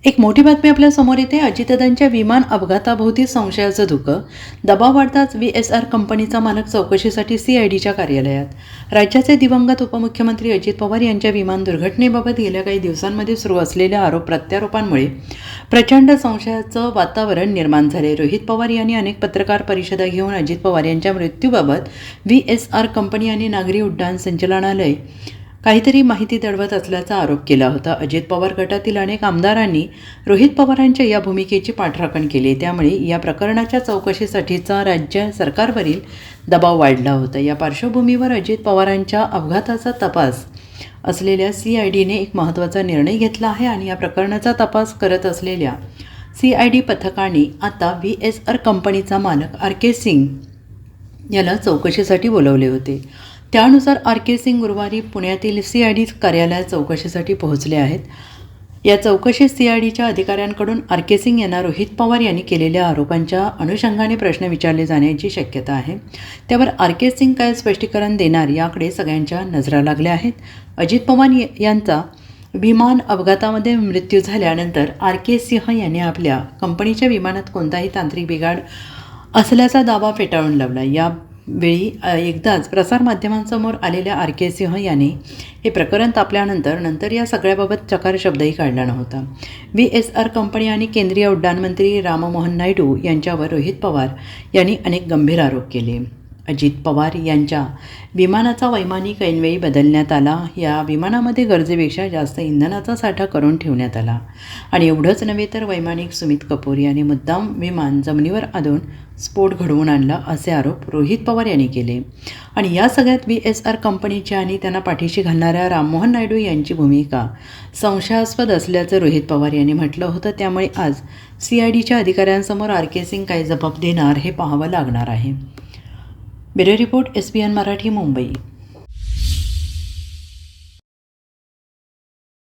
एक मोठी बातमी आपल्या समोर येते। अजितदादांच्या विमान अपघाताभोवती संशयाचं धुकं, दबाव वाढताच VSR कंपनीचा मालक चौकशीसाठी CIDच्या कार्यालयात। राज्याचे दिवंगत उपमुख्यमंत्री अजित पवार यांच्या विमान दुर्घटनेबाबत गेल्या काही दिवसांमध्ये सुरू असलेल्या आरोप प्रत्यारोपांमुळे प्रचंड संशयाचं वातावरण निर्माण झाले। रोहित पवार यांनी अनेक पत्रकार परिषदा घेऊन अजित पवार यांच्या मृत्यूबाबत VSR कंपनी आणि नागरी उड्डाण संचालनालय काहीतरी माहिती दडवत असल्याचा आरोप केला होता। अजित पवार गटातील अनेक आमदारांनी रोहित पवारांच्या या भूमिकेची पाठराखण केली, त्यामुळे या प्रकरणाच्या चौकशीसाठीचा राज्य सरकारवरील दबाव वाढला होता। या पार्श्वभूमीवर अजित पवारांच्या अपघाताचा तपास असलेल्या CIDने एक महत्त्वाचा निर्णय घेतला आहे आणि या प्रकरणाचा तपास करत असलेल्या CID पथकाने आता VSR कंपनीचा मालक RK सिंग याला चौकशीसाठी बोलवले होते। त्यानुसार RK सिंग गुरुवारी पुण्यातील CID कार्यालयात चौकशीसाठी पोहोचले आहेत। या चौकशीत CIDच्या अधिकाऱ्यांकडून RK सिंग यांना रोहित पवार यांनी केलेल्या आरोपांच्या अनुषंगाने प्रश्न विचारले जाण्याची शक्यता आहे। त्यावर RK सिंग काय स्पष्टीकरण देणार याकडे सगळ्यांच्या नजरा लागल्या आहेत। अजित पवार यांचा विमान अपघातामध्ये मृत्यू झाल्यानंतर RK सिंह यांनी आपल्या कंपनीच्या विमानात कोणताही तांत्रिक बिघाड असल्याचा दावा फेटाळून लावला। यावेळी एकदाच प्रसारमाध्यमांसमोर आलेल्या RK सिंह यांनी हे प्रकरण तापल्यानंतर या सगळ्याबाबत चकार शब्दही काढला नव्हता। VSR कंपनी आणि केंद्रीय उड्डाण मंत्री राममोहन नायडू यांच्यावर रोहित पवार यांनी अनेक गंभीर आरोप केले। अजित पवार यांच्या विमानाचा वैमानिक ऐनवेळी बदलण्यात आला। या विमानामध्ये गरजेपेक्षा जास्त इंधनाचा साठा करून ठेवण्यात आला आणि एवढंच नव्हे तर वैमानिक सुमित कपूर यांनी मुद्दाम विमान जमिनीवर आदळून स्फोट घडवून आणला असे आरोप रोहित पवार यांनी केले। आणि या सगळ्यात VSR कंपनीच्या आणि त्यांना पाठीशी घालणाऱ्या राममोहन नायडू यांची भूमिका संशयास्पद असल्याचं रोहित पवार यांनी म्हटलं होतं। त्यामुळे आज CIDच्या अधिकाऱ्यांसमोर RK सिंग काय जबाब देणार हे पाहावं लागणार आहे। Bureau report SBN Marathi, Mumbai.